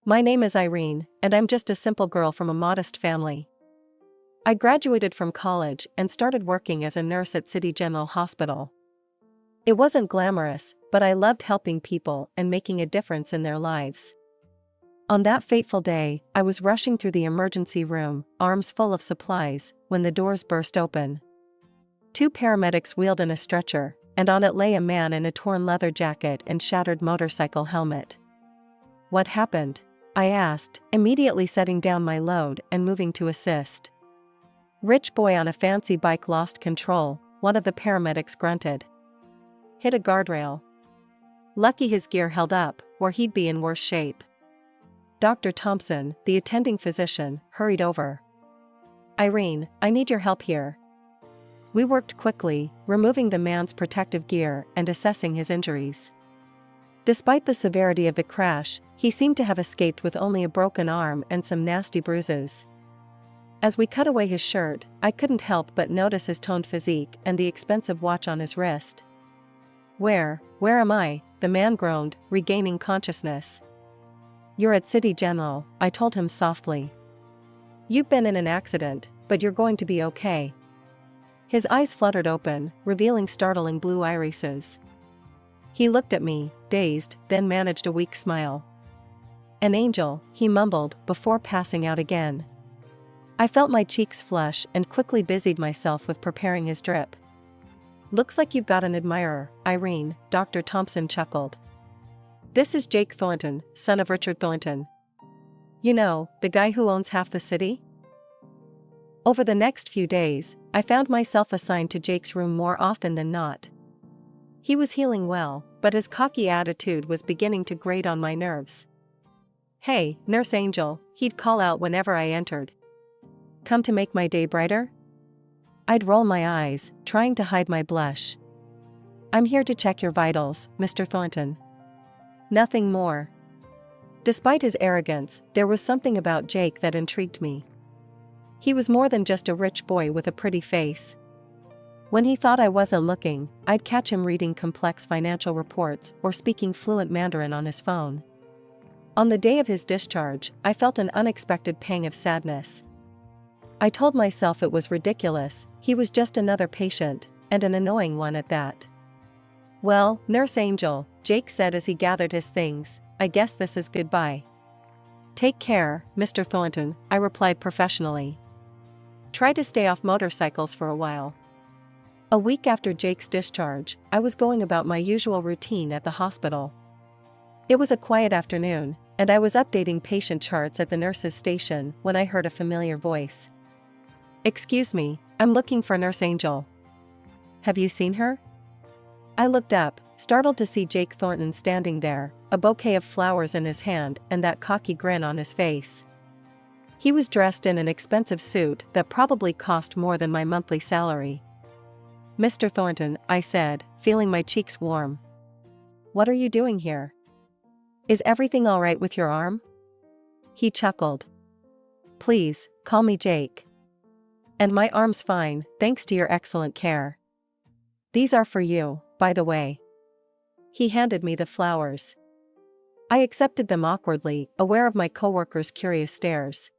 My name is Irene, and I'm just a simple girl from a modest family. I graduated from college and started working as a nurse at City General Hospital. It wasn't glamorous, but I loved helping people and making a difference in their lives. On that fateful day, I was rushing through the emergency room, arms full of supplies, when the doors burst open. Two paramedics wheeled in a stretcher, and on it lay a man in a torn leather jacket and shattered motorcycle helmet. "What happened?" I asked, immediately setting down my load and moving to assist. "Rich boy on a fancy bike lost control," one of the paramedics grunted. "Hit a guardrail. Lucky his gear held up, or he'd be in worse shape." Dr. Thompson, the attending physician, hurried over. "Irene, I need your help here." We worked quickly, removing the man's protective gear and assessing his injuries. Despite the severity of the crash, he seemed to have escaped with only a broken arm and some nasty bruises. As we cut away his shirt, I couldn't help but notice his toned physique and the expensive watch on his wrist. Where am I?" the man groaned, regaining consciousness. "You're at City General," I told him softly. "You've been in an accident, but you're going to be okay." His eyes fluttered open, revealing startling blue irises. He looked at me, dazed, then managed a weak smile. "An angel," he mumbled, before passing out again. I felt my cheeks flush and quickly busied myself with preparing his drip. "Looks like you've got an admirer, Irene," Dr. Thompson chuckled. "This is Jake Thornton, son of Richard Thornton. You know, the guy who owns half the city?" Over the next few days, I found myself assigned to Jake's room more often than not. He was healing well, but his cocky attitude was beginning to grate on my nerves. "Hey, Nurse Angel," he'd call out whenever I entered. "Come to make my day brighter?" I'd roll my eyes, trying to hide my blush. "I'm here to check your vitals, Mr. Thornton. Nothing more." Despite his arrogance, there was something about Jake that intrigued me. He was more than just a rich boy with a pretty face. When he thought I wasn't looking, I'd catch him reading complex financial reports or speaking fluent Mandarin on his phone. On the day of his discharge, I felt an unexpected pang of sadness. I told myself it was ridiculous, he was just another patient, and an annoying one at that. "Well, Nurse Angel," Jake said as he gathered his things, "I guess this is goodbye." "Take care, Mr. Thornton," I replied professionally. "Try to stay off motorcycles for a while." A week after Jake's discharge, I was going about my usual routine at the hospital. It was a quiet afternoon, and I was updating patient charts at the nurse's station when I heard a familiar voice. "Excuse me, I'm looking for Nurse Angel. Have you seen her?" I looked up, startled to see Jake Thornton standing there, a bouquet of flowers in his hand and that cocky grin on his face. He was dressed in an expensive suit that probably cost more than my monthly salary. "Mr. Thornton," I said, feeling my cheeks warm. "What are you doing here? Is everything all right with your arm?" He chuckled. "Please, call me Jake. And my arm's fine, thanks to your excellent care. These are for you, by the way." He handed me the flowers. I accepted them awkwardly, aware of my coworkers' curious stares.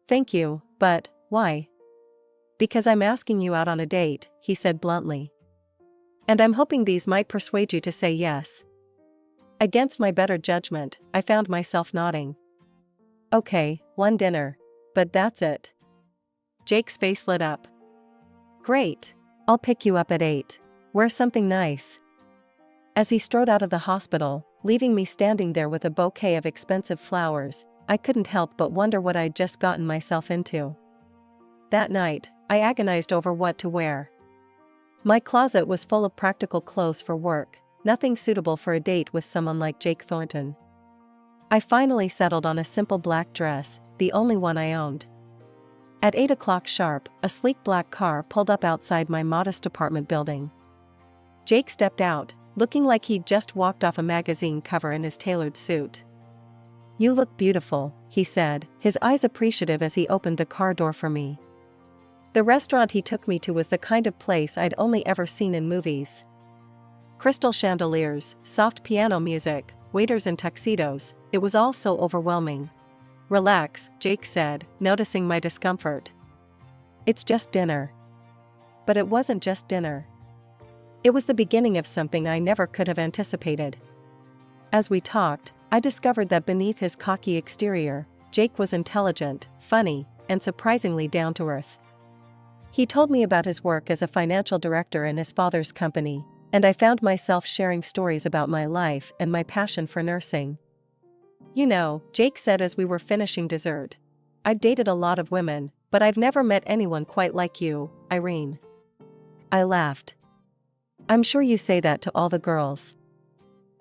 "Thank you, but why?" "Because I'm asking you out on a date," he said bluntly. "And I'm hoping these might persuade you to say yes." Against my better judgment, I found myself nodding. "Okay, one dinner. But that's it." Jake's face lit up. "Great. I'll pick you up at 8. Wear something nice." As he strode out of the hospital, leaving me standing there with a bouquet of expensive flowers, I couldn't help but wonder what I'd just gotten myself into. That night, I agonized over what to wear. My closet was full of practical clothes for work, nothing suitable for a date with someone like Jake Thornton. I finally settled on a simple black dress, the only one I owned. At 8 o'clock sharp, a sleek black car pulled up outside my modest apartment building. Jake stepped out, looking like he'd just walked off a magazine cover in his tailored suit. "You look beautiful," he said, his eyes appreciative as he opened the car door for me. The restaurant he took me to was the kind of place I'd only ever seen in movies. Crystal chandeliers, soft piano music, waiters in tuxedos, it was all so overwhelming. "Relax," Jake said, noticing my discomfort. "It's just dinner." But it wasn't just dinner. It was the beginning of something I never could have anticipated. As we talked, I discovered that beneath his cocky exterior, Jake was intelligent, funny, and surprisingly down-to-earth. He told me about his work as a financial director in his father's company, and I found myself sharing stories about my life and my passion for nursing. "You know," Jake said as we were finishing dessert, "I've dated a lot of women, but I've never met anyone quite like you, Irene." I laughed. "I'm sure you say that to all the girls."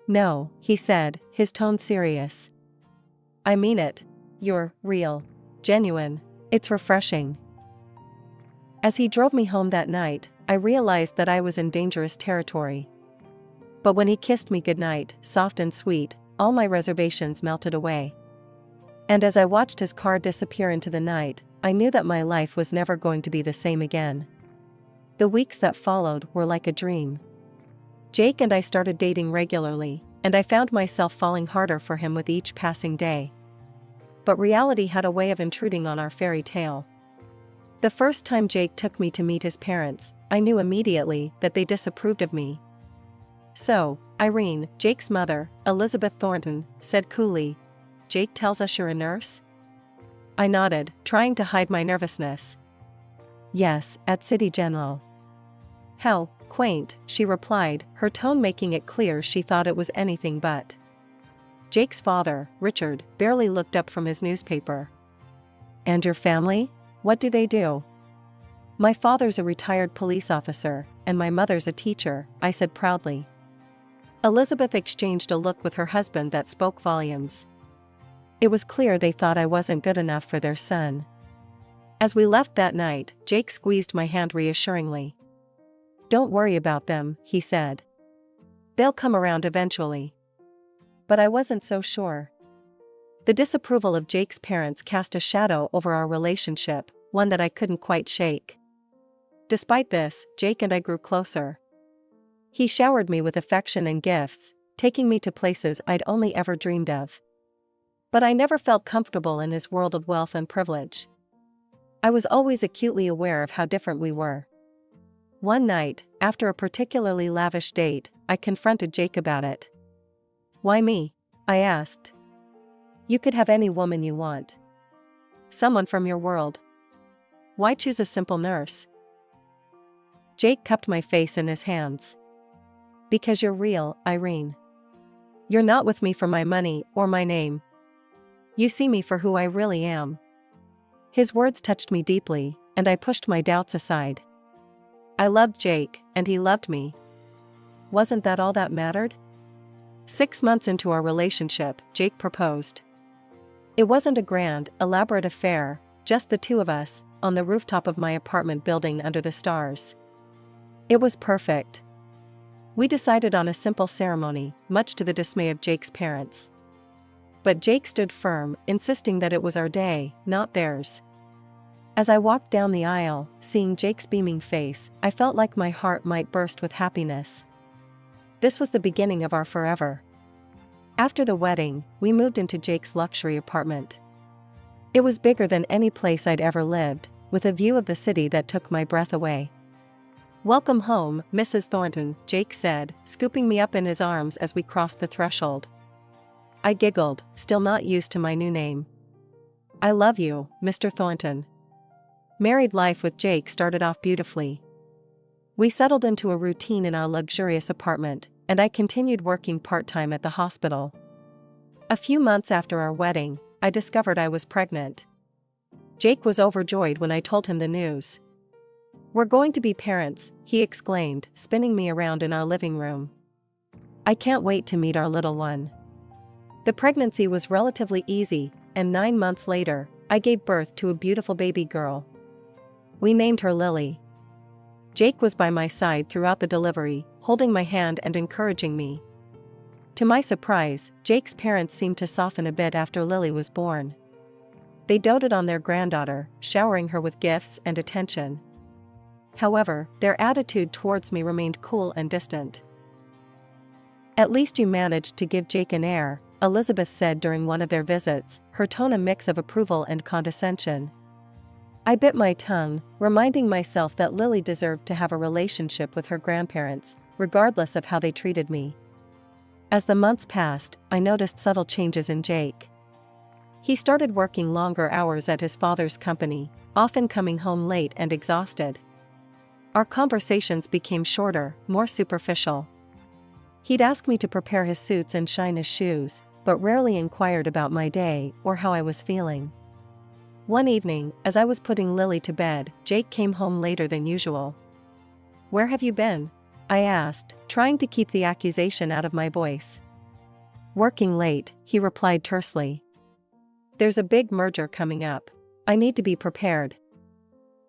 "No," he said, his tone serious. "I mean it. You're real. Genuine. It's refreshing." As he drove me home that night, I realized that I was in dangerous territory. But when he kissed me goodnight, soft and sweet, all my reservations melted away. And as I watched his car disappear into the night, I knew that my life was never going to be the same again. The weeks that followed were like a dream. Jake and I started dating regularly, and I found myself falling harder for him with each passing day. But reality had a way of intruding on our fairy tale. The first time Jake took me to meet his parents, I knew immediately that they disapproved of me. "So, Irene," Jake's mother, Elizabeth Thornton, said coolly, "Jake tells us you're a nurse?" I nodded, trying to hide my nervousness. "Yes, at City General." "How quaint," she replied, her tone making it clear she thought it was anything but. Jake's father, Richard, barely looked up from his newspaper. "And your family? What do they do?" "My father's a retired police officer, and my mother's a teacher," I said proudly. Elizabeth exchanged a look with her husband that spoke volumes. It was clear they thought I wasn't good enough for their son. As we left that night, Jake squeezed my hand reassuringly. "Don't worry about them," he said. "They'll come around eventually." But I wasn't so sure. The disapproval of Jake's parents cast a shadow over our relationship, one that I couldn't quite shake. Despite this, Jake and I grew closer. He showered me with affection and gifts, taking me to places I'd only ever dreamed of. But I never felt comfortable in his world of wealth and privilege. I was always acutely aware of how different we were. One night, after a particularly lavish date, I confronted Jake about it. "Why me?" I asked. "You could have any woman you want. Someone from your world. Why choose a simple nurse?" Jake cupped my face in his hands. "Because you're real, Irene. You're not with me for my money or my name. You see me for who I really am." His words touched me deeply, and I pushed my doubts aside. I loved Jake, and he loved me. Wasn't that all that mattered? 6 months into our relationship, Jake proposed. It wasn't a grand, elaborate affair, just the two of us, on the rooftop of my apartment building under the stars. It was perfect. We decided on a simple ceremony, much to the dismay of Jake's parents. But Jake stood firm, insisting that it was our day, not theirs. As I walked down the aisle, seeing Jake's beaming face, I felt like my heart might burst with happiness. This was the beginning of our forever. After the wedding, we moved into Jake's luxury apartment. It was bigger than any place I'd ever lived, with a view of the city that took my breath away. "Welcome home, Mrs. Thornton," Jake said, scooping me up in his arms as we crossed the threshold. I giggled, still not used to my new name. "I love you, Mr. Thornton." Married life with Jake started off beautifully. We settled into a routine in our luxurious apartment, and I continued working part-time at the hospital. A few months after our wedding, I discovered I was pregnant. Jake was overjoyed when I told him the news. "We're going to be parents," he exclaimed, spinning me around in our living room. "I can't wait to meet our little one." The pregnancy was relatively easy, and 9 months later, I gave birth to a beautiful baby girl. We named her Lily. Jake was by my side throughout the delivery, holding my hand and encouraging me. To my surprise, Jake's parents seemed to soften a bit after Lily was born. They doted on their granddaughter, showering her with gifts and attention. However, their attitude towards me remained cool and distant. At least you managed to give Jake an heir, Elizabeth said during one of their visits, her tone a mix of approval and condescension. I bit my tongue, reminding myself that Lily deserved to have a relationship with her grandparents, regardless of how they treated me. As the months passed, I noticed subtle changes in Jake. He started working longer hours at his father's company, often coming home late and exhausted. Our conversations became shorter, more superficial. He'd ask me to prepare his suits and shine his shoes, but rarely inquired about my day or how I was feeling. One evening, as I was putting Lily to bed, Jake came home later than usual. "Where have you been?" I asked, trying to keep the accusation out of my voice. "Working late," he replied tersely. "There's a big merger coming up. I need to be prepared."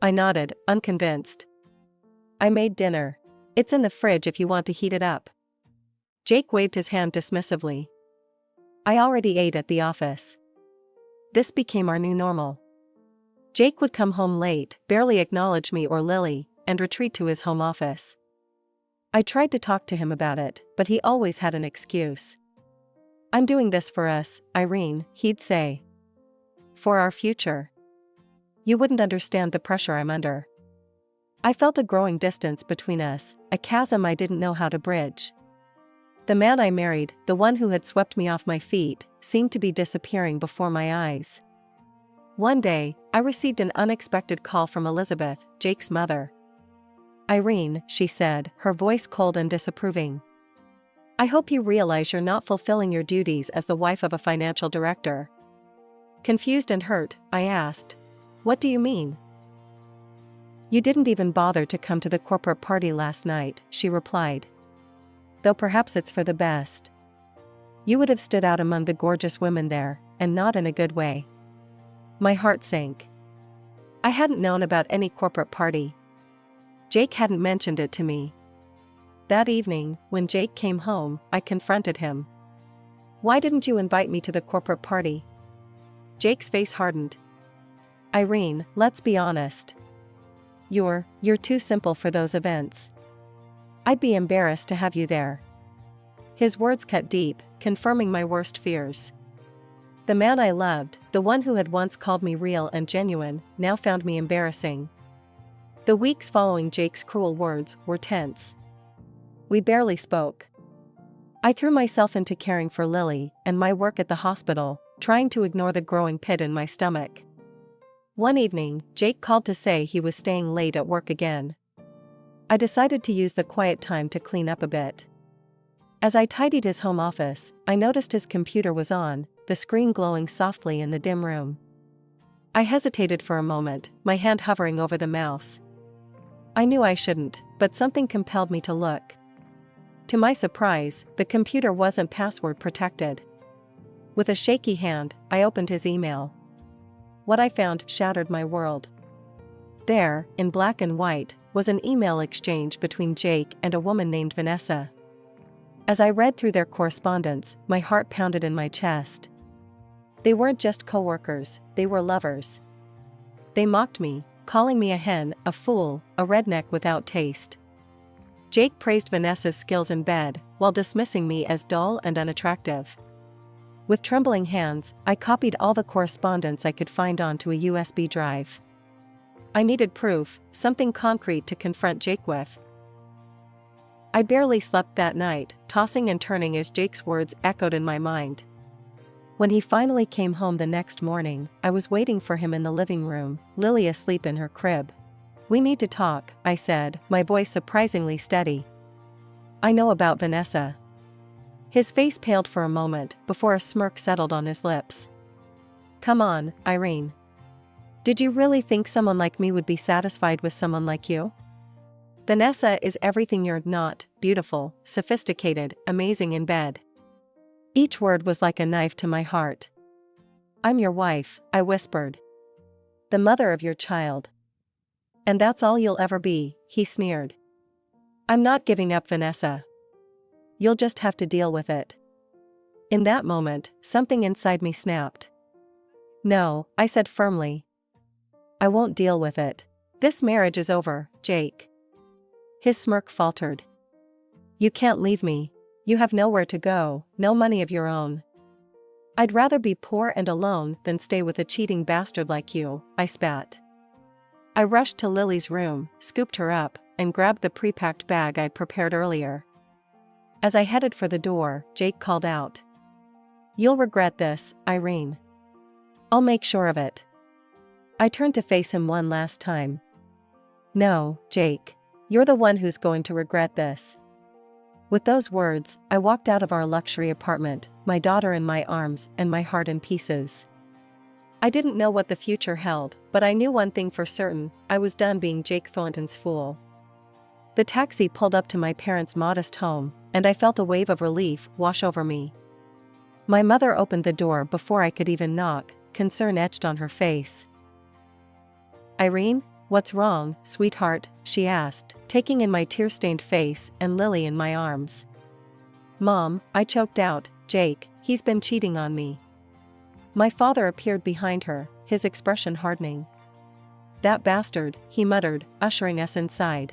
I nodded, unconvinced. "I made dinner. It's in the fridge if you want to heat it up." Jake waved his hand dismissively. "I already ate at the office." This became our new normal. Jake would come home late, barely acknowledge me or Lily, and retreat to his home office. I tried to talk to him about it, but he always had an excuse. "I'm doing this for us, Irene," he'd say. "For our future. You wouldn't understand the pressure I'm under." I felt a growing distance between us, a chasm I didn't know how to bridge. The man I married, the one who had swept me off my feet, seemed to be disappearing before my eyes. One day, I received an unexpected call from Elizabeth, Jake's mother. "Irene," she said, her voice cold and disapproving. "I hope you realize you're not fulfilling your duties as the wife of a financial director." Confused and hurt, I asked, "What do you mean?" "You didn't even bother to come to the corporate party last night," she replied. "Though perhaps it's for the best. You would have stood out among the gorgeous women there, and not in a good way." My heart sank. I hadn't known about any corporate party. Jake hadn't mentioned it to me. That evening, when Jake came home, I confronted him. "Why didn't you invite me to the corporate party?" Jake's face hardened. "Irene, let's be honest. You're too simple for those events. I'd be embarrassed to have you there." His words cut deep, confirming my worst fears. The man I loved, the one who had once called me real and genuine, now found me embarrassing. The weeks following Jake's cruel words were tense. We barely spoke. I threw myself into caring for Lily and my work at the hospital, trying to ignore the growing pit in my stomach. One evening, Jake called to say he was staying late at work again. I decided to use the quiet time to clean up a bit. As I tidied his home office, I noticed his computer was on, the screen glowing softly in the dim room. I hesitated for a moment, my hand hovering over the mouse. I knew I shouldn't, but something compelled me to look. To my surprise, the computer wasn't password protected. With a shaky hand, I opened his email. What I found shattered my world. There, in black and white, was an email exchange between Jake and a woman named Vanessa. As I read through their correspondence, my heart pounded in my chest. They weren't just coworkers, they were lovers. They mocked me, calling me a hen, a fool, a redneck without taste. Jake praised Vanessa's skills in bed, while dismissing me as dull and unattractive. With trembling hands, I copied all the correspondence I could find onto a USB drive. I needed proof, something concrete to confront Jake with. I barely slept that night, tossing and turning as Jake's words echoed in my mind. When he finally came home the next morning, I was waiting for him in the living room, Lily asleep in her crib. "We need to talk," I said, my voice surprisingly steady. "I know about Vanessa." His face paled for a moment, before a smirk settled on his lips. "Come on, Irene. Did you really think someone like me would be satisfied with someone like you? Vanessa is everything you're not: beautiful, sophisticated, amazing in bed." Each word was like a knife to my heart. "I'm your wife," I whispered. "The mother of your child." "And that's all you'll ever be," he sneered. "I'm not giving up Vanessa. You'll just have to deal with it." In that moment, something inside me snapped. "No," I said firmly. "I won't deal with it. This marriage is over, Jake." His smirk faltered. "You can't leave me. You have nowhere to go, no money of your own. I'd rather be poor and alone than stay with a cheating bastard like you, I spat. I rushed to Lily's room, scooped her up, and grabbed the pre-packed bag I'd prepared earlier. As I headed for the door, Jake called out. You'll regret this, Irene. I'll make sure of it. I turned to face him one last time. No, Jake. You're the one who's going to regret this. With those words, I walked out of our luxury apartment, my daughter in my arms and my heart in pieces. I didn't know what the future held, but I knew one thing for certain: I was done being Jake Thornton's fool. The taxi pulled up to my parents' modest home, and I felt a wave of relief wash over me. My mother opened the door before I could even knock, concern etched on her face. Irene, what's wrong, sweetheart? She asked, taking in my tear-stained face and Lily in my arms. Mom, I choked out. Jake, he's been cheating on me. My father appeared behind her, his expression hardening. That bastard, he muttered, ushering us inside.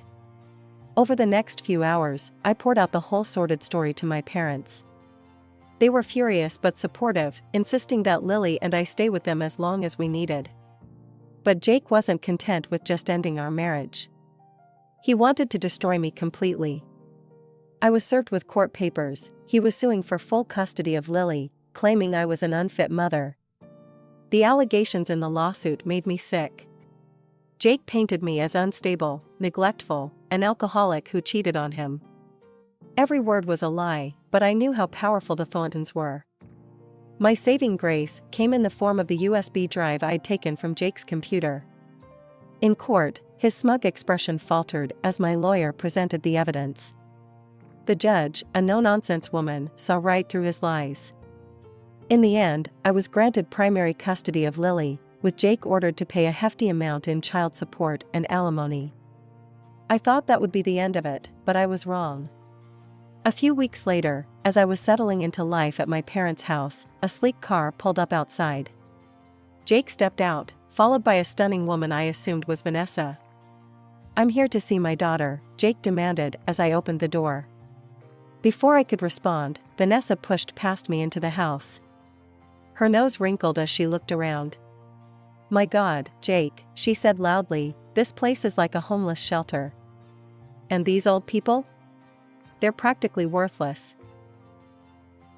Over the next few hours, I poured out the whole sordid story to my parents. They were furious but supportive, insisting that Lily and I stay with them as long as we needed. But Jake wasn't content with just ending our marriage. He wanted to destroy me completely. I was served with court papers. He was suing for full custody of Lily, claiming I was an unfit mother. The allegations in the lawsuit made me sick. Jake painted me as unstable, neglectful, an alcoholic who cheated on him. Every word was a lie, but I knew how powerful the Thorntons were. My saving grace came in the form of the USB drive I'd taken from Jake's computer. In court, his smug expression faltered as my lawyer presented the evidence. The judge, a no-nonsense woman, saw right through his lies. In the end, I was granted primary custody of Lily, with Jake ordered to pay a hefty amount in child support and alimony. I thought that would be the end of it, but I was wrong. A few weeks later, as I was settling into life at my parents' house, a sleek car pulled up outside. Jake stepped out, followed by a stunning woman I assumed was Vanessa. I'm here to see my daughter, Jake demanded as I opened the door. Before I could respond, Vanessa pushed past me into the house. Her nose wrinkled as she looked around. My God, Jake, she said loudly, this place is like a homeless shelter. And these old people? They're practically worthless.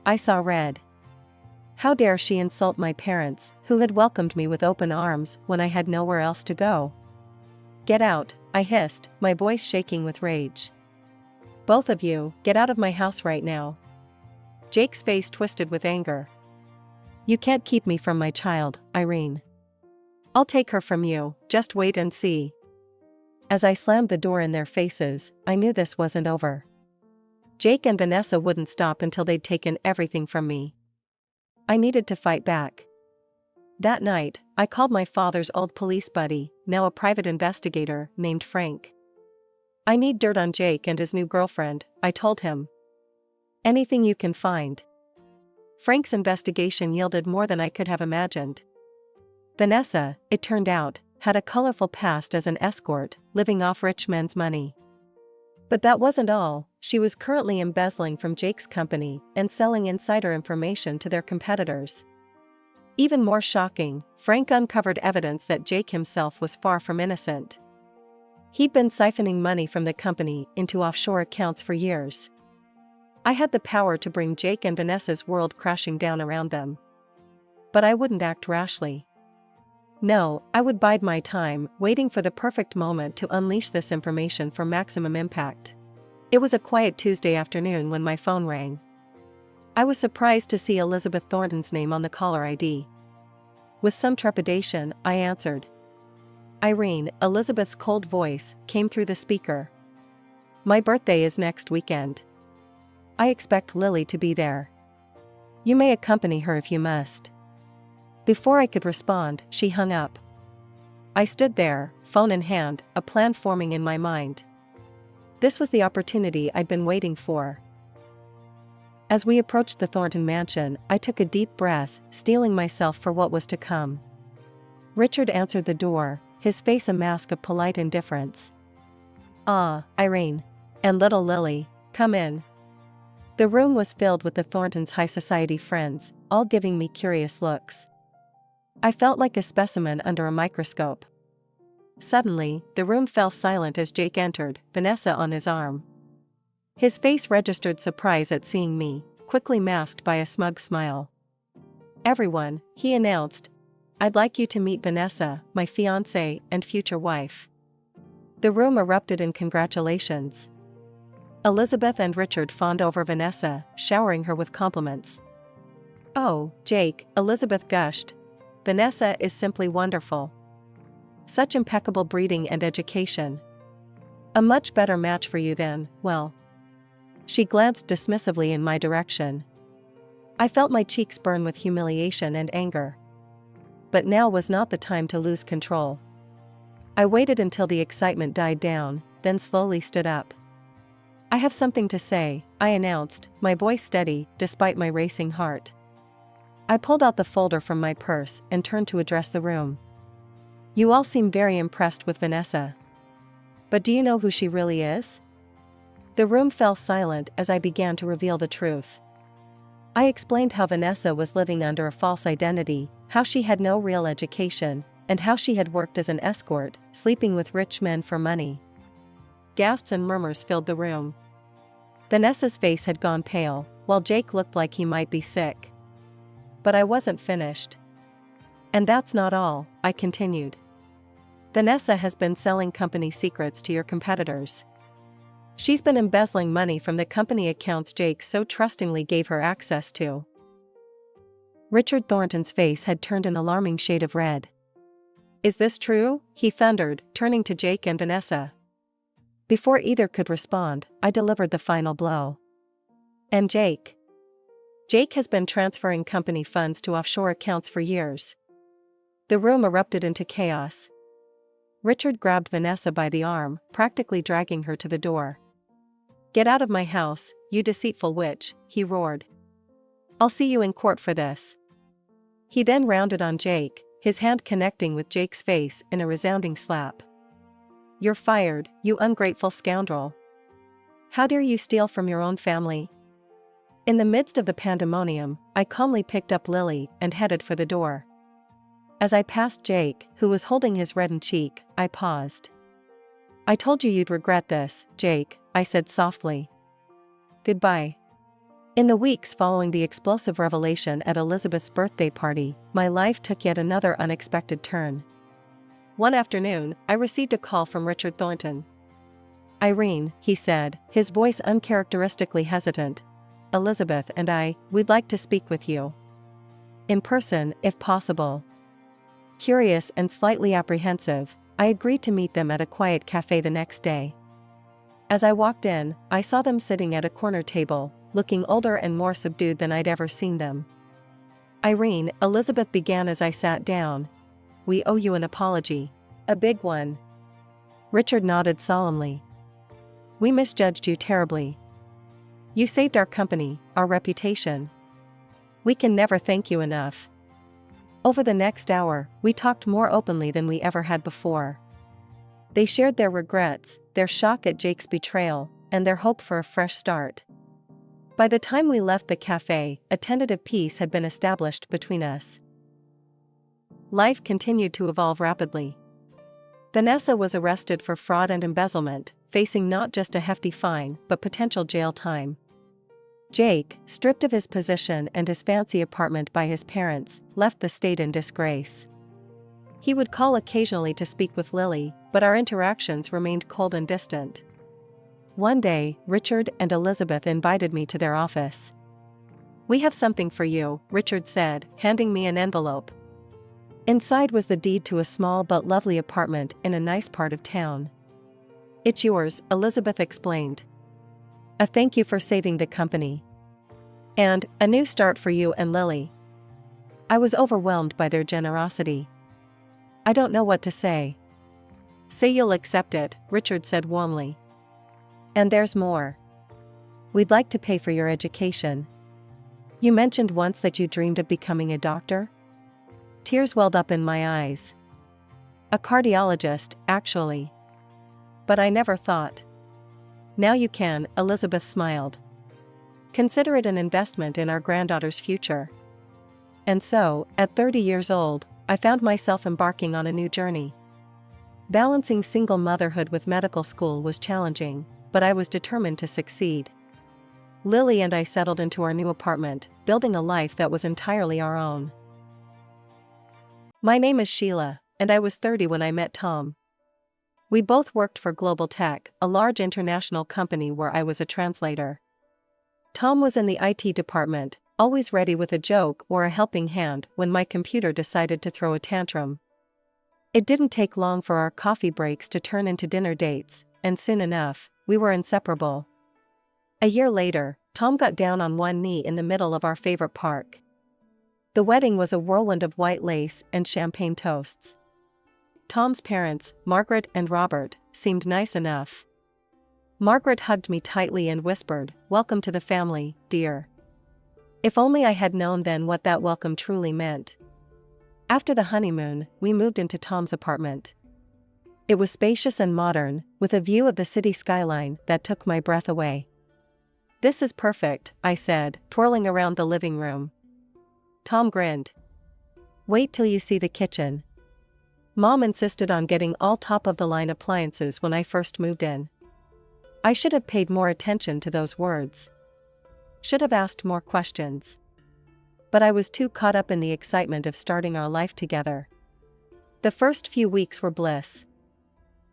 I saw red. How dare she insult my parents, who had welcomed me with open arms when I had nowhere else to go? Get out, I hissed, my voice shaking with rage. Both of you, get out of my house right now. Jake's face twisted with anger. You can't keep me from my child, Irene. I'll take her from you, just wait and see. As I slammed the door in their faces, I knew this wasn't over. Jake and Vanessa wouldn't stop until they'd taken everything from me. I needed to fight back. That night, I called my father's old police buddy, now a private investigator, named Frank. I need dirt on Jake and his new girlfriend, I told him. Anything you can find. Frank's investigation yielded more than I could have imagined. Vanessa, it turned out, had a colorful past as an escort, living off rich men's money. But that wasn't all. She was currently embezzling from Jake's company and selling insider information to their competitors. Even more shocking, Frank uncovered evidence that Jake himself was far from innocent. He'd been siphoning money from the company into offshore accounts for years. I had the power to bring Jake and Vanessa's world crashing down around them. But I wouldn't act rashly. No, I would bide my time, waiting for the perfect moment to unleash this information for maximum impact. It was a quiet Tuesday afternoon when my phone rang. I was surprised to see Elizabeth Thornton's name on the caller ID. With some trepidation, I answered. Irene, Elizabeth's cold voice, came through the speaker. My birthday is next weekend. I expect Lily to be there. You may accompany her if you must. Before I could respond, she hung up. I stood there, phone in hand, a plan forming in my mind. This was the opportunity I'd been waiting for. As we approached the Thornton mansion, I took a deep breath, steeling myself for what was to come. Richard answered the door, his face a mask of polite indifference. Ah, Irene. And little Lily, come in. The room was filled with the Thorntons' high society friends, all giving me curious looks. I felt like a specimen under a microscope. Suddenly, the room fell silent as Jake entered, Vanessa on his arm. His face registered surprise at seeing me, quickly masked by a smug smile. "Everyone," he announced, "I'd like you to meet Vanessa, my fiancée and future wife." The room erupted in congratulations. Elizabeth and Richard fawned over Vanessa, showering her with compliments. "Oh, Jake," Elizabeth gushed, "Vanessa is simply wonderful. Such impeccable breeding and education. A much better match for you than, well." She glanced dismissively in my direction. I felt my cheeks burn with humiliation and anger. But now was not the time to lose control. I waited until the excitement died down, then slowly stood up. "I have something to say," I announced, my voice steady, despite my racing heart. I pulled out the folder from my purse and turned to address the room. "You all seem very impressed with Vanessa. But do you know who she really is?" The room fell silent as I began to reveal the truth. I explained how Vanessa was living under a false identity, how she had no real education, and how she had worked as an escort, sleeping with rich men for money. Gasps and murmurs filled the room. Vanessa's face had gone pale, while Jake looked like he might be sick. But I wasn't finished. "And that's not all," I continued. "Vanessa has been selling company secrets to your competitors. She's been embezzling money from the company accounts Jake so trustingly gave her access to." Richard Thornton's face had turned an alarming shade of red. "Is this true?" he thundered, turning to Jake and Vanessa. Before either could respond, I delivered the final blow. "And Jake? Jake has been transferring company funds to offshore accounts for years." The room erupted into chaos. Richard grabbed Vanessa by the arm, practically dragging her to the door. "Get out of my house, you deceitful witch," he roared. "I'll see you in court for this." He then rounded on Jake, his hand connecting with Jake's face in a resounding slap. "You're fired, you ungrateful scoundrel. How dare you steal from your own family?" In the midst of the pandemonium, I calmly picked up Lily and headed for the door. As I passed Jake, who was holding his reddened cheek, I paused. "I told you you'd regret this, Jake," I said softly. "Goodbye." In the weeks following the explosive revelation at Elizabeth's birthday party, my life took yet another unexpected turn. One afternoon, I received a call from Richard Thornton. "Irene," he said, his voice uncharacteristically hesitant, "Elizabeth and we'd like to speak with you. In person, if possible." Curious and slightly apprehensive, I agreed to meet them at a quiet cafe the next day. As I walked in, I saw them sitting at a corner table, looking older and more subdued than I'd ever seen them. "Irene," Elizabeth began as I sat down, "we owe you an apology. A big one." Richard nodded solemnly. "We misjudged you terribly. You saved our company, our reputation. We can never thank you enough." Over the next hour, we talked more openly than we ever had before. They shared their regrets, their shock at Jake's betrayal, and their hope for a fresh start. By the time we left the cafe, a tentative peace had been established between us. Life continued to evolve rapidly. Vanessa was arrested for fraud and embezzlement, facing not just a hefty fine but potential jail time. Jake, stripped of his position and his fancy apartment by his parents, left the state in disgrace. He would call occasionally to speak with Lily, but our interactions remained cold and distant. One day, Richard and Elizabeth invited me to their office. "We have something for you," Richard said, handing me an envelope. Inside was the deed to a small but lovely apartment in a nice part of town. "It's yours," Elizabeth explained. "A thank you for saving the company. And a new start for you and Lily." I was overwhelmed by their generosity. "I don't know what to say." "Say you'll accept it," Richard said warmly. "And there's more. We'd like to pay for your education. You mentioned once that you dreamed of becoming a doctor?" Tears welled up in my eyes. "A cardiologist, actually. But I never thought." "Now you can," Elizabeth smiled. Consider it an investment in our granddaughter's future. And so, at 30 years old, I found myself embarking on a new journey. Balancing single motherhood with medical school was challenging, but I was determined to succeed. Lily and I settled into our new apartment, building a life that was entirely our own. My name is Sheila, and I was 30 when I met Tom. We both worked for Global Tech, a large international company where I was a translator. Tom was in the IT department, always ready with a joke or a helping hand when my computer decided to throw a tantrum. It didn't take long for our coffee breaks to turn into dinner dates, and soon enough, we were inseparable. A year later, Tom got down on one knee in the middle of our favorite park. The wedding was a whirlwind of white lace and champagne toasts. Tom's parents, Margaret and Robert, seemed nice enough. Margaret hugged me tightly and whispered, "Welcome to the family, dear." If only I had known then what that welcome truly meant. After the honeymoon, we moved into Tom's apartment. It was spacious and modern, with a view of the city skyline that took my breath away. "This is perfect," I said, twirling around the living room. Tom grinned. "Wait till you see the kitchen." Mom insisted on getting all top-of-the-line appliances when I first moved in. I should have paid more attention to those words. Should have asked more questions. But I was too caught up in the excitement of starting our life together. The first few weeks were bliss.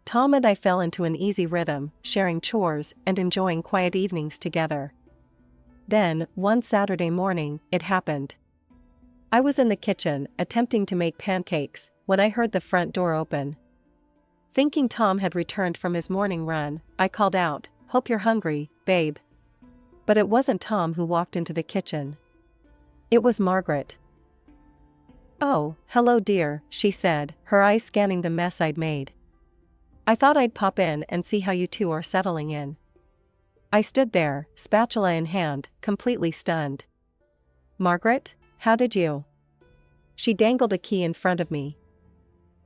Tom and I fell into an easy rhythm, sharing chores and enjoying quiet evenings together. Then, one Saturday morning, it happened. I was in the kitchen, attempting to make pancakes, when I heard the front door open. Thinking Tom had returned from his morning run, I called out, "Hope you're hungry, babe." But it wasn't Tom who walked into the kitchen. It was Margaret. "Oh, hello dear," she said, her eyes scanning the mess I'd made. "I thought I'd pop in and see how you two are settling in." I stood there, spatula in hand, completely stunned. "Margaret, how did you?" She dangled a key in front of me.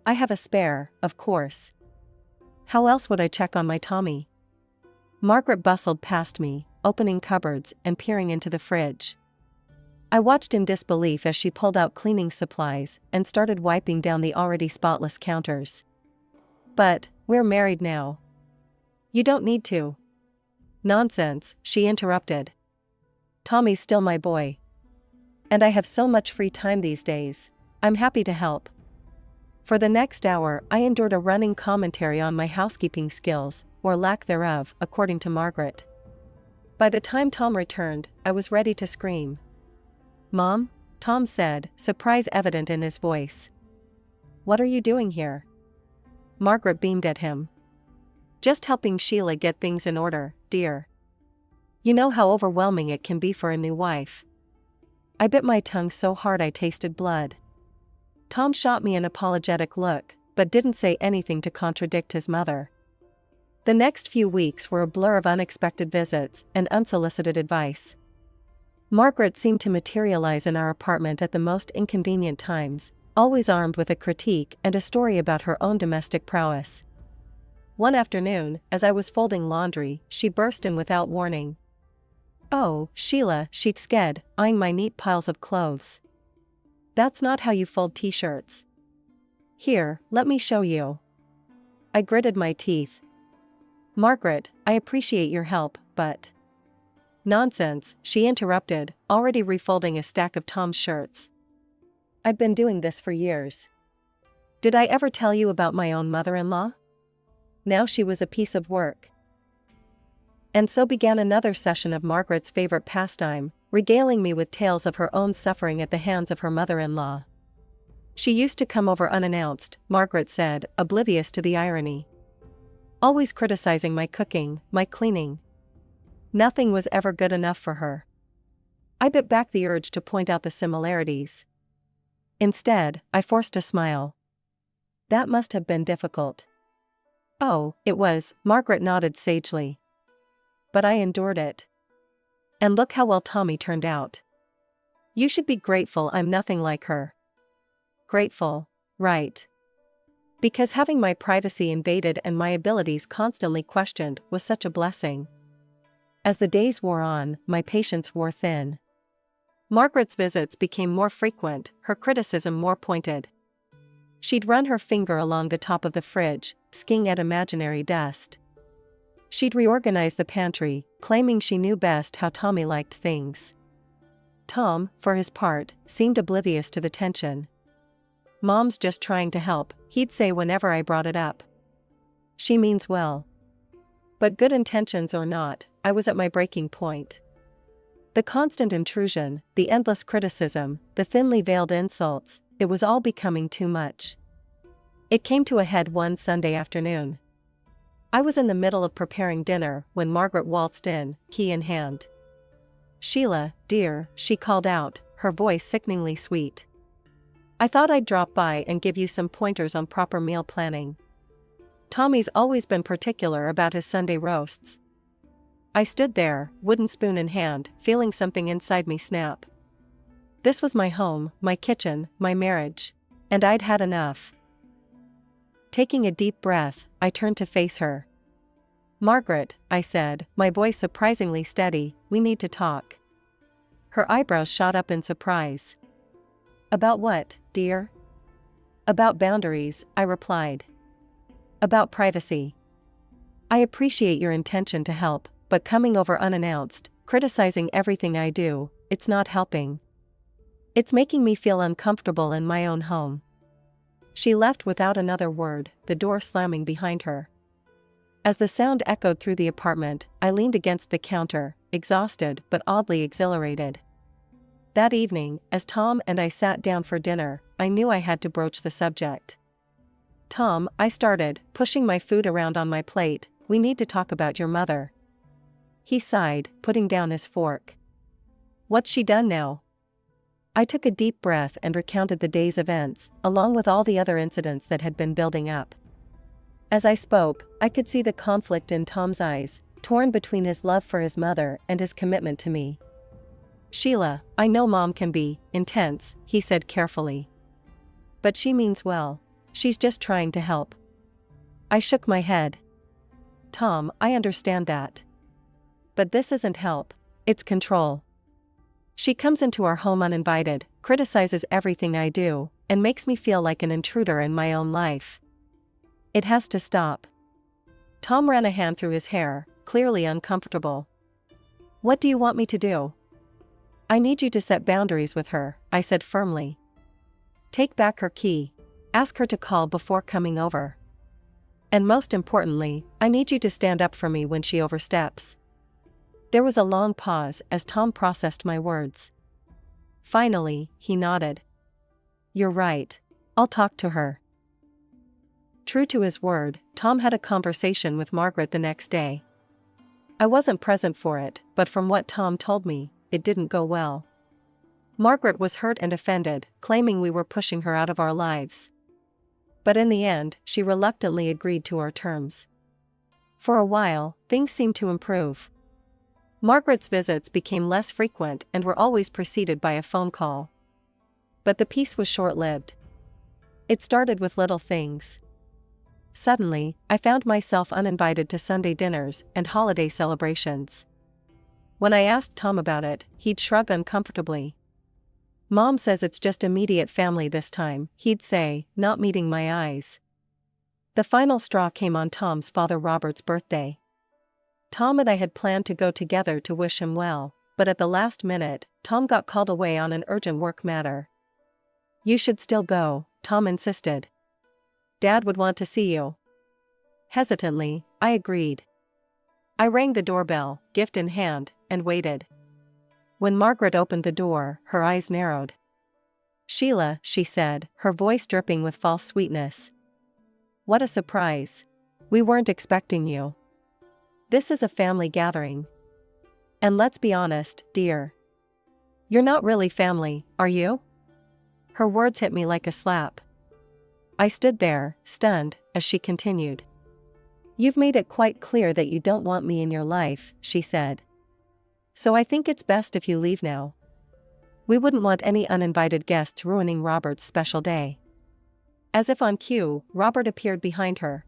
"I have a spare, of course. How else would I check on my Tommy?" Margaret bustled past me, opening cupboards and peering into the fridge. I watched in disbelief as she pulled out cleaning supplies and started wiping down the already spotless counters. "But, we're married now." "You don't need to." "Nonsense," she interrupted. "Tommy's still my boy. And I have so much free time these days. I'm happy to help." For the next hour, I endured a running commentary on my housekeeping skills, or lack thereof, according to Margaret. By the time Tom returned, I was ready to scream. "Mom?" Tom said, surprise evident in his voice. "What are you doing here?" Margaret beamed at him. "Just helping Sheila get things in order, dear. You know how overwhelming it can be for a new wife." I bit my tongue so hard I tasted blood. Tom shot me an apologetic look, but didn't say anything to contradict his mother. The next few weeks were a blur of unexpected visits and unsolicited advice. Margaret seemed to materialize in our apartment at the most inconvenient times, always armed with a critique and a story about her own domestic prowess. One afternoon, as I was folding laundry, she burst in without warning. "Oh, Sheila," she said, eyeing my neat piles of clothes. "That's not how you fold t-shirts. Here, let me show you." I gritted my teeth. "Margaret, I appreciate your help, but..." "Nonsense," she interrupted, already refolding a stack of Tom's shirts. "I've been doing this for years. Did I ever tell you about my own mother-in-law?" Now she was a piece of work. And so began another session of Margaret's favorite pastime, regaling me with tales of her own suffering at the hands of her mother-in-law. She used to come over unannounced, Margaret said, oblivious to the irony. Always criticizing my cooking, my cleaning. Nothing was ever good enough for her. I bit back the urge to point out the similarities. Instead, I forced a smile. "That must have been difficult." "Oh, it was," Margaret nodded sagely. "But I endured it. And look how well Tommy turned out. You should be grateful I'm nothing like her." Grateful, right? Because having my privacy invaded and my abilities constantly questioned was such a blessing. As the days wore on, my patience wore thin. Margaret's visits became more frequent, her criticism more pointed. She'd run her finger along the top of the fridge, skiing at imaginary dust. She'd reorganize the pantry, claiming she knew best how Tommy liked things. Tom, for his part, seemed oblivious to the tension. "Mom's just trying to help," he'd say whenever I brought it up. "She means well." But good intentions or not, I was at my breaking point. The constant intrusion, the endless criticism, the thinly veiled insults, it was all becoming too much. It came to a head one Sunday afternoon. I was in the middle of preparing dinner when Margaret waltzed in, key in hand. "Sheila, dear," she called out, her voice sickeningly sweet. "I thought I'd drop by and give you some pointers on proper meal planning. Tommy's always been particular about his Sunday roasts." I stood there, wooden spoon in hand, feeling something inside me snap. This was my home, my kitchen, my marriage. And I'd had enough. Taking a deep breath, I turned to face her. "Margaret," I said, my voice surprisingly steady, "we need to talk." Her eyebrows shot up in surprise. "About what, dear?" "About boundaries," I replied. "About privacy. I appreciate your intention to help, but coming over unannounced, criticizing everything I do, it's not helping. It's making me feel uncomfortable in my own home." She left without another word, the door slamming behind her. As the sound echoed through the apartment, I leaned against the counter, exhausted but oddly exhilarated. That evening, as Tom and I sat down for dinner, I knew I had to broach the subject. "Tom," I started, pushing my food around on my plate, "we need to talk about your mother." He sighed, putting down his fork. "What's she done now?" I took a deep breath and recounted the day's events, along with all the other incidents that had been building up. As I spoke, I could see the conflict in Tom's eyes, torn between his love for his mother and his commitment to me. "Sheila, I know Mom can be intense," he said carefully. "But she means well. She's just trying to help." I shook my head. "Tom, I understand that. But this isn't help, it's control. She comes into our home uninvited, criticizes everything I do, and makes me feel like an intruder in my own life. It has to stop." Tom ran a hand through his hair, clearly uncomfortable. "What do you want me to do?" "I need you to set boundaries with her," I said firmly. "Take back her key. Ask her to call before coming over. And most importantly, I need you to stand up for me when she oversteps." There was a long pause as Tom processed my words. Finally, he nodded. "You're right. I'll talk to her." True to his word, Tom had a conversation with Margaret the next day. I wasn't present for it, but from what Tom told me, it didn't go well. Margaret was hurt and offended, claiming we were pushing her out of our lives. But in the end, she reluctantly agreed to our terms. For a while, things seemed to improve. Margaret's visits became less frequent and were always preceded by a phone call. But the peace was short-lived. It started with little things. Suddenly, I found myself uninvited to Sunday dinners and holiday celebrations. When I asked Tom about it, he'd shrug uncomfortably. "Mom says it's just immediate family this time," he'd say, not meeting my eyes. The final straw came on Tom's father Robert's birthday. Tom and I had planned to go together to wish him well, but at the last minute, Tom got called away on an urgent work matter. "You should still go," Tom insisted. "Dad would want to see you." Hesitantly, I agreed. I rang the doorbell, gift in hand, and waited. When Margaret opened the door, her eyes narrowed. "Sheila," she said, her voice dripping with false sweetness. "What a surprise. We weren't expecting you. This is a family gathering. And let's be honest, dear. You're not really family, are you?" Her words hit me like a slap. I stood there, stunned, as she continued. "You've made it quite clear that you don't want me in your life," she said. "So I think it's best if you leave now. We wouldn't want any uninvited guests ruining Robert's special day." As if on cue, Robert appeared behind her.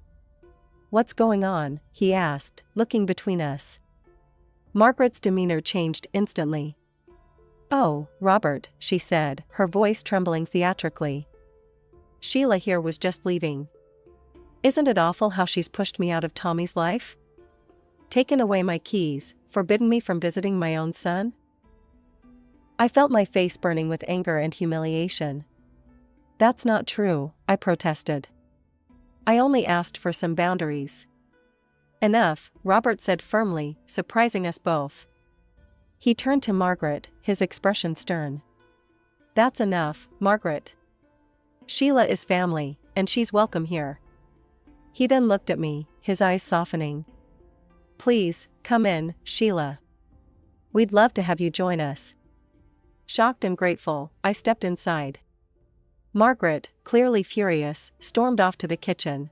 "What's going on?" he asked, looking between us. Margaret's demeanor changed instantly. "Oh, Robert," she said, her voice trembling theatrically. "Sheila here was just leaving. Isn't it awful how she's pushed me out of Tommy's life? Taken away my keys, forbidden me from visiting my own son?" I felt my face burning with anger and humiliation. "That's not true," I protested. "I only asked for some boundaries." "Enough," Robert said firmly, surprising us both. He turned to Margaret, his expression stern. "That's enough, Margaret. Sheila is family, and she's welcome here." He then looked at me, his eyes softening. "Please, come in, Sheila. We'd love to have you join us." Shocked and grateful, I stepped inside. Margaret, clearly furious, stormed off to the kitchen.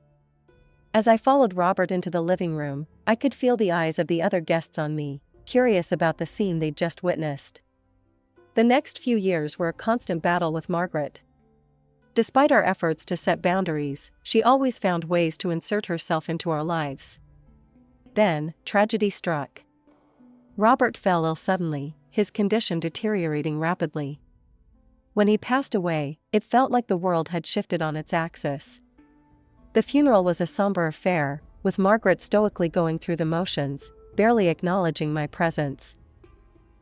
As I followed Robert into the living room, I could feel the eyes of the other guests on me, curious about the scene they'd just witnessed. The next few years were a constant battle with Margaret. Despite our efforts to set boundaries, she always found ways to insert herself into our lives. Then, tragedy struck. Robert fell ill suddenly, his condition deteriorating rapidly. When he passed away, it felt like the world had shifted on its axis. The funeral was a somber affair, with Margaret stoically going through the motions, barely acknowledging my presence.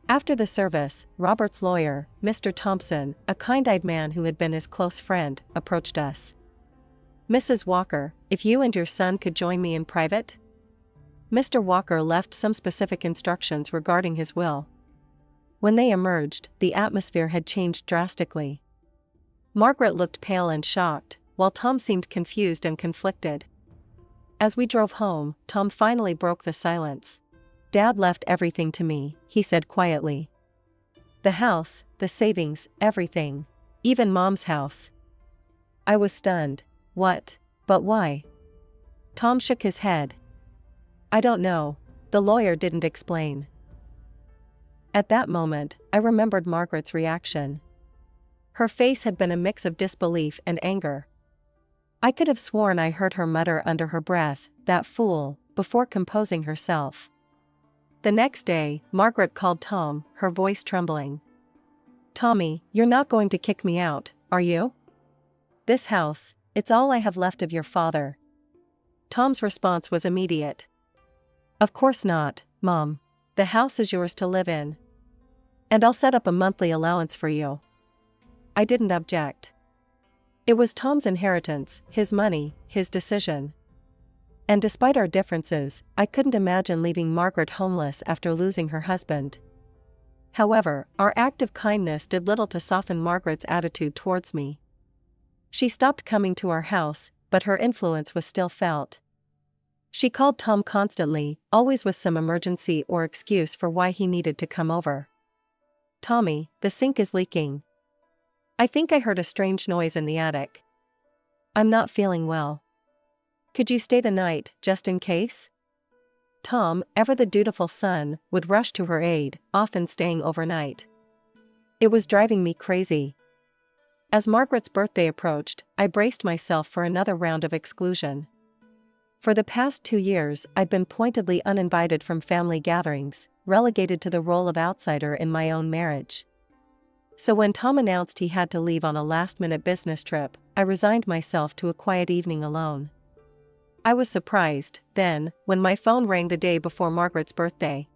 After the service, Robert's lawyer, Mr. Thompson, a kind-eyed man who had been his close friend, approached us. "Mrs. Walker, if you and your son could join me in private?" Mr. Walker left some specific instructions regarding his will. When they emerged, the atmosphere had changed drastically. Margaret looked pale and shocked, while Tom seemed confused and conflicted. As we drove home, Tom finally broke the silence. "Dad left everything to me," he said quietly. "The house, the savings, everything. Even Mom's house." I was stunned. "What? But why?" Tom shook his head. "I don't know. The lawyer didn't explain." At that moment, I remembered Margaret's reaction. Her face had been a mix of disbelief and anger. I could have sworn I heard her mutter under her breath, "That fool," before composing herself. The next day, Margaret called Tom, her voice trembling. "Tommy, you're not going to kick me out, are you? This house, it's all I have left of your father." Tom's response was immediate. "Of course not, Mom. The house is yours to live in. And I'll set up a monthly allowance for you." I didn't object. It was Tom's inheritance, his money, his decision. And despite our differences, I couldn't imagine leaving Margaret homeless after losing her husband. However, our act of kindness did little to soften Margaret's attitude towards me. She stopped coming to our house, but her influence was still felt. She called Tom constantly, always with some emergency or excuse for why he needed to come over. "Tommy, the sink is leaking. I think I heard a strange noise in the attic. I'm not feeling well. Could you stay the night, just in case?" Tom, ever the dutiful son, would rush to her aid, often staying overnight. It was driving me crazy. As Margaret's birthday approached, I braced myself for another round of exclusion. For the past 2 years, I'd been pointedly uninvited from family gatherings, relegated to the role of outsider in my own marriage. So when Tom announced he had to leave on a last-minute business trip, I resigned myself to a quiet evening alone. I was surprised, then, when my phone rang the day before Margaret's birthday.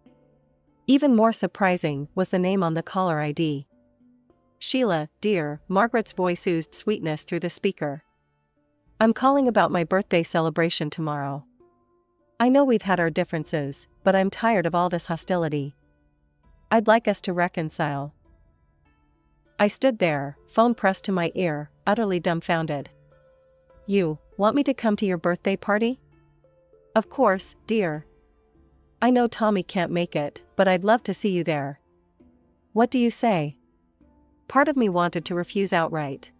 Even more surprising was the name on the caller ID. "Sheila, dear," Margaret's voice oozed sweetness through the speaker. "I'm calling about my birthday celebration tomorrow. I know we've had our differences, but I'm tired of all this hostility. I'd like us to reconcile." I stood there, phone pressed to my ear, utterly dumbfounded. "You want me to come to your birthday party?" "Of course, dear. I know Tommy can't make it, but I'd love to see you there. What do you say?" Part of me wanted to refuse outright.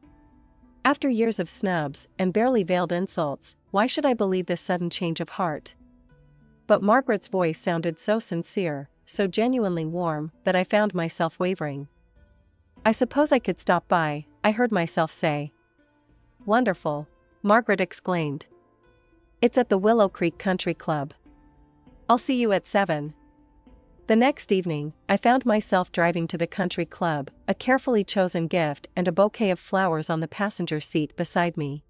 After years of snubs and barely veiled insults, why should I believe this sudden change of heart? But Margaret's voice sounded so sincere, so genuinely warm, that I found myself wavering. "I suppose I could stop by," I heard myself say. "Wonderful," Margaret exclaimed. "It's at the Willow Creek Country Club. I'll see you at 7. The next evening, I found myself driving to the country club, a carefully chosen gift and a bouquet of flowers on the passenger seat beside me.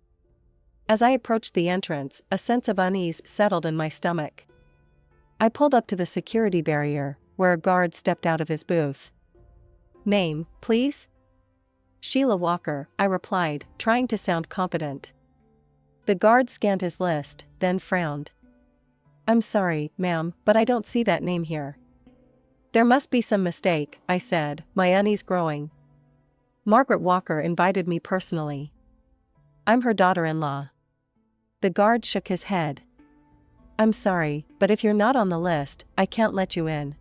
As I approached the entrance, a sense of unease settled in my stomach. I pulled up to the security barrier, where a guard stepped out of his booth. "Name, please?" "Sheila Walker," I replied, trying to sound confident. The guard scanned his list, then frowned. "I'm sorry, ma'am, but I don't see that name here." "There must be some mistake," I said, my unease growing. "Margaret Walker invited me personally. I'm her daughter-in-law." The guard shook his head. "I'm sorry, but if you're not on the list, I can't let you in.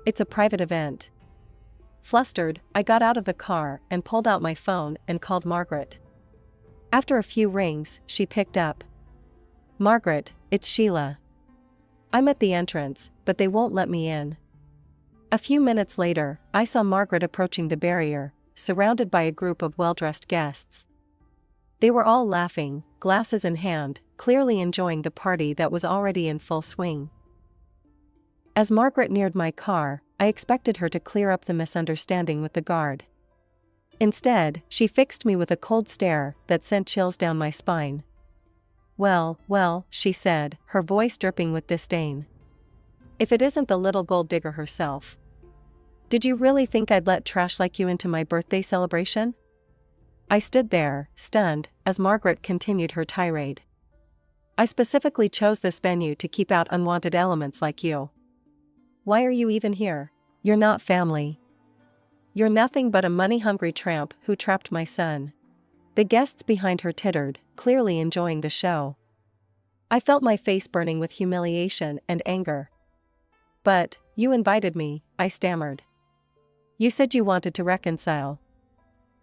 It's a private event." Flustered, I got out of the car and pulled out my phone and called Margaret. After a few rings, she picked up. "Margaret, it's Sheila. I'm at the entrance, but they won't let me in." A few minutes later, I saw Margaret approaching the barrier, surrounded by a group of well-dressed guests. They were all laughing, glasses in hand, clearly enjoying the party that was already in full swing. As Margaret neared my car, I expected her to clear up the misunderstanding with the guard. Instead, she fixed me with a cold stare that sent chills down my spine. "Well, well," she said, her voice dripping with disdain. "If it isn't the little gold digger herself. Did you really think I'd let trash like you into my birthday celebration?" I stood there, stunned, as Margaret continued her tirade. "I specifically chose this venue to keep out unwanted elements like you. Why are you even here? You're not family. You're nothing but a money-hungry tramp who trapped my son." The guests behind her tittered, clearly enjoying the show. I felt my face burning with humiliation and anger. "But, you invited me," I stammered. "You said you wanted to reconcile."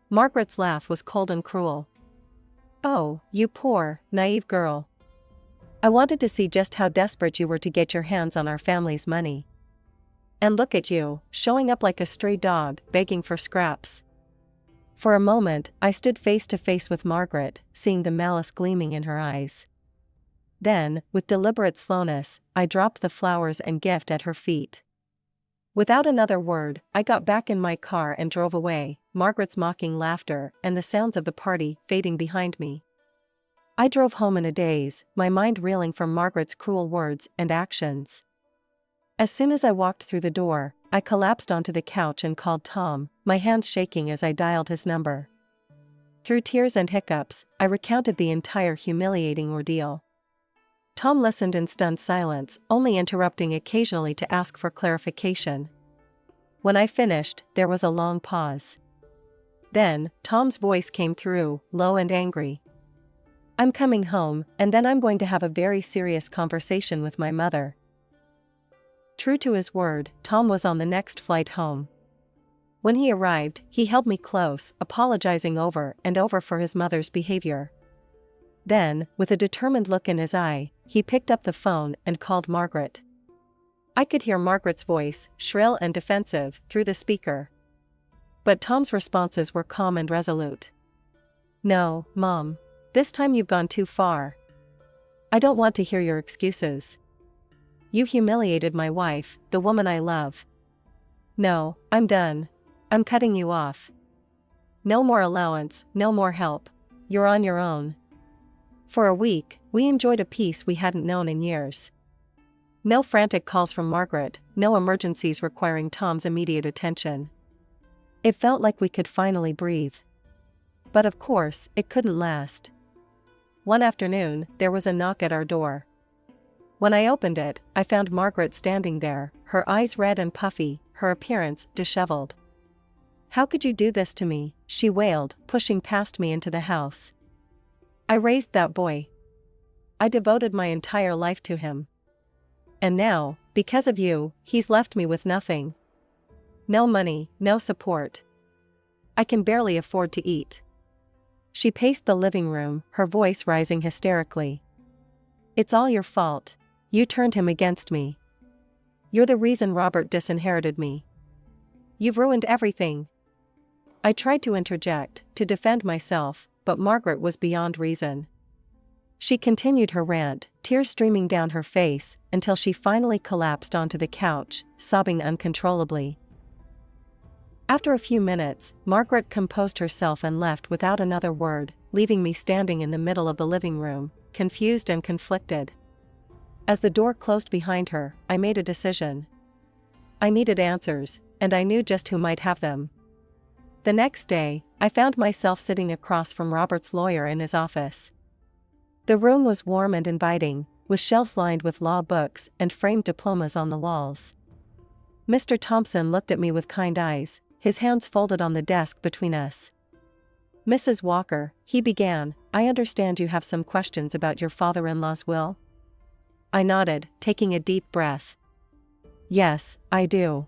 Margaret's laugh was cold and cruel. "Oh, you poor, naive girl. I wanted to see just how desperate you were to get your hands on our family's money. And look at you, showing up like a stray dog, begging for scraps." For a moment, I stood face to face with Margaret, seeing the malice gleaming in her eyes. Then, with deliberate slowness, I dropped the flowers and gift at her feet. Without another word, I got back in my car and drove away, Margaret's mocking laughter and the sounds of the party fading behind me. I drove home in a daze, my mind reeling from Margaret's cruel words and actions. As soon as I walked through the door, I collapsed onto the couch and called Tom, my hands shaking as I dialed his number. Through tears and hiccups, I recounted the entire humiliating ordeal. Tom listened in stunned silence, only interrupting occasionally to ask for clarification. When I finished, there was a long pause. Then, Tom's voice came through, low and angry. "I'm coming home, and then I'm going to have a very serious conversation with my mother." True to his word, Tom was on the next flight home. When he arrived, he held me close, apologizing over and over for his mother's behavior. Then, with a determined look in his eye, he picked up the phone and called Margaret. I could hear Margaret's voice, shrill and defensive, through the speaker. But Tom's responses were calm and resolute. "No, Mom. This time you've gone too far. I don't want to hear your excuses. You humiliated my wife, the woman I love. No, I'm done. I'm cutting you off. No more allowance, no more help. You're on your own." For a week, we enjoyed a peace we hadn't known in years. No frantic calls from Margaret, no emergencies requiring Tom's immediate attention. It felt like we could finally breathe. But of course, it couldn't last. One afternoon, there was a knock at our door. When I opened it, I found Margaret standing there, her eyes red and puffy, her appearance disheveled. "How could you do this to me?" she wailed, pushing past me into the house. "I raised that boy. I devoted my entire life to him. And now, because of you, he's left me with nothing. No money, no support. I can barely afford to eat." She paced the living room, her voice rising hysterically. "It's all your fault. You turned him against me. You're the reason Robert disinherited me. You've ruined everything." I tried to interject, to defend myself, but Margaret was beyond reason. She continued her rant, tears streaming down her face, until she finally collapsed onto the couch, sobbing uncontrollably. After a few minutes, Margaret composed herself and left without another word, leaving me standing in the middle of the living room, confused and conflicted. As the door closed behind her, I made a decision. I needed answers, and I knew just who might have them. The next day, I found myself sitting across from Robert's lawyer in his office. The room was warm and inviting, with shelves lined with law books and framed diplomas on the walls. Mr. Thompson looked at me with kind eyes, his hands folded on the desk between us. "Mrs. Walker," he began, "I understand you have some questions about your father-in-law's will?" I nodded, taking a deep breath. "Yes, I do.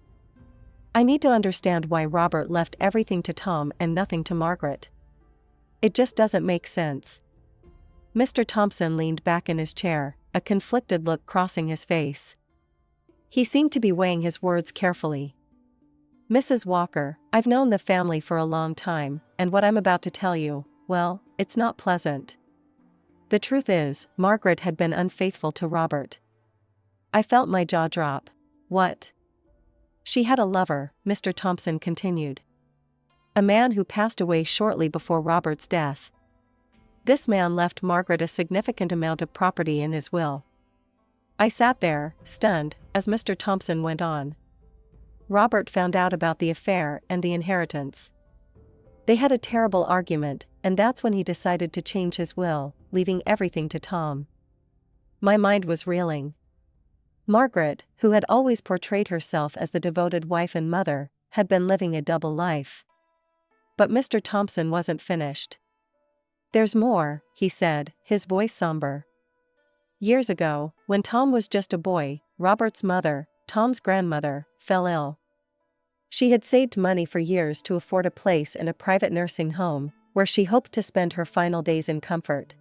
I need to understand why Robert left everything to Tom and nothing to Margaret. It just doesn't make sense." Mr. Thompson leaned back in his chair, a conflicted look crossing his face. He seemed to be weighing his words carefully. "Mrs. Walker, I've known the family for a long time, and what I'm about to tell you, well, it's not pleasant. The truth is, Margaret had been unfaithful to Robert." I felt my jaw drop. "What?" "She had a lover," Mr. Thompson continued. "A man who passed away shortly before Robert's death. This man left Margaret a significant amount of property in his will." I sat there, stunned, as Mr. Thompson went on. "Robert found out about the affair and the inheritance. They had a terrible argument, and that's when he decided to change his will, leaving everything to Tom." My mind was reeling. Margaret, who had always portrayed herself as the devoted wife and mother, had been living a double life. But Mr. Thompson wasn't finished. "There's more," he said, his voice somber. "Years ago, when Tom was just a boy, Robert's mother, Tom's grandmother, fell ill. She had saved money for years to afford a place in a private nursing home, where she hoped to spend her final days in comfort."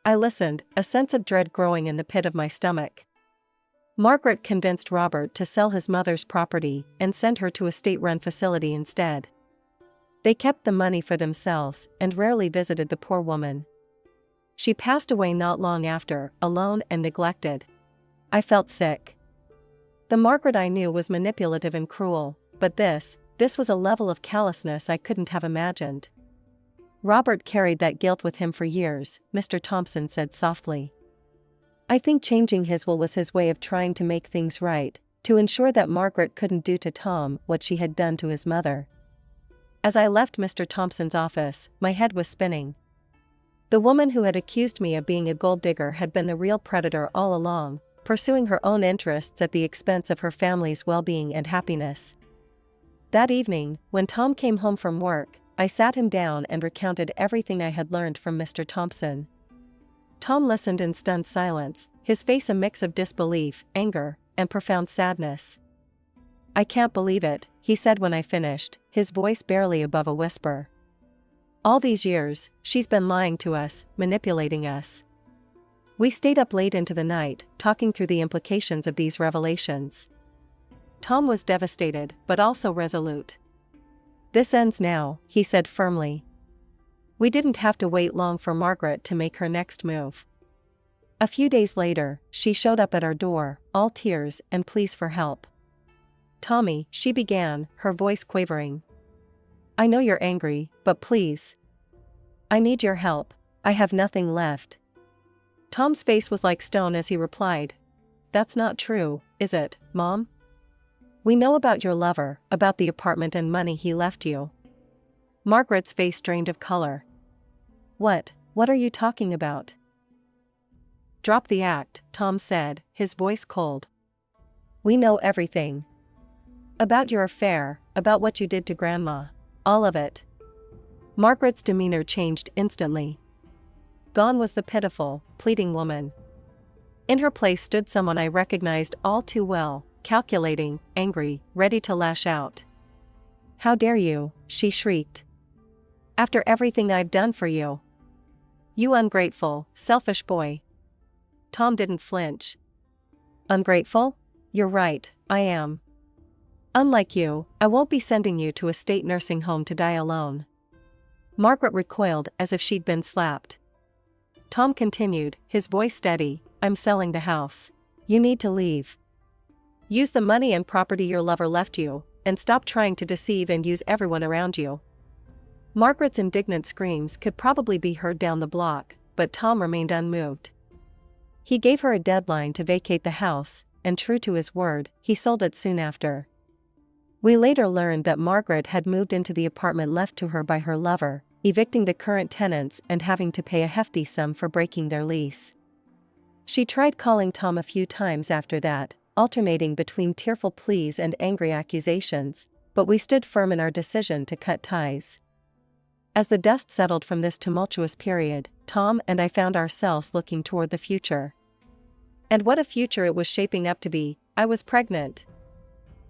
I listened, a sense of dread growing in the pit of my stomach. Margaret convinced Robert to sell his mother's property and send her to a state-run facility instead. They kept the money for themselves and rarely visited the poor woman. She passed away not long after, alone and neglected. I felt sick. The Margaret I knew was manipulative and cruel, but this was a level of callousness I couldn't have imagined. "Robert carried that guilt with him for years," Mr. Thompson said softly. "I think changing his will was his way of trying to make things right, to ensure that Margaret couldn't do to Tom what she had done to his mother." As I left Mr. Thompson's office, my head was spinning. The woman who had accused me of being a gold digger had been the real predator all along, pursuing her own interests at the expense of her family's well-being and happiness. That evening, when Tom came home from work, I sat him down and recounted everything I had learned from Mr. Thompson. Tom listened in stunned silence, his face a mix of disbelief, anger, and profound sadness. "I can't believe it," he said when I finished, his voice barely above a whisper. "All these years, she's been lying to us, manipulating us." We stayed up late into the night, talking through the implications of these revelations. Tom was devastated, but also resolute. "This ends now," he said firmly. We didn't have to wait long for Margaret to make her next move. A few days later, she showed up at our door, all tears and pleas for help. "Tommy," she began, her voice quavering. "I know you're angry, but please. I need your help. I have nothing left." Tom's face was like stone as he replied, "That's not true, is it, Mom? We know about your lover, about the apartment and money he left you." Margaret's face drained of color. What are you talking about?" "Drop the act," Tom said, his voice cold. "We know everything. About your affair, about what you did to Grandma. All of it." Margaret's demeanor changed instantly. Gone was the pitiful, pleading woman. In her place stood someone I recognized all too well, calculating, angry, ready to lash out. "How dare you," she shrieked. "After everything I've done for you. You ungrateful, selfish boy." Tom didn't flinch. "Ungrateful? You're right, I am. Unlike you, I won't be sending you to a state nursing home to die alone." Margaret recoiled as if she'd been slapped. Tom continued, his voice steady, I'm selling the house. You need to leave. Use the money and property your lover left you, and stop trying to deceive and use everyone around you. Margaret's indignant screams could probably be heard down the block, but Tom remained unmoved. He gave her a deadline to vacate the house, and true to his word, he sold it soon after. We later learned that Margaret had moved into the apartment left to her by her lover, evicting the current tenants and having to pay a hefty sum for breaking their lease. She tried calling Tom a few times after that, alternating between tearful pleas and angry accusations, but we stood firm in our decision to cut ties. As the dust settled from this tumultuous period, Tom and I found ourselves looking toward the future. And what a future it was shaping up to be. I was pregnant.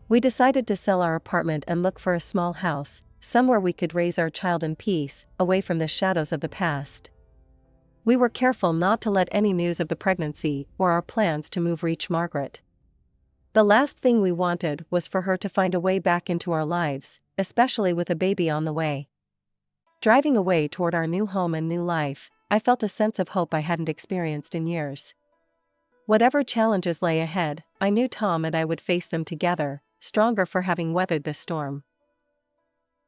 We decided to sell our apartment and look for a small house, somewhere we could raise our child in peace, away from the shadows of the past. We were careful not to let any news of the pregnancy or our plans to move reach Margaret. The last thing we wanted was for her to find a way back into our lives, especially with a baby on the way. Driving away toward our new home and new life, I felt a sense of hope I hadn't experienced in years. Whatever challenges lay ahead, I knew Tom and I would face them together, stronger for having weathered this storm.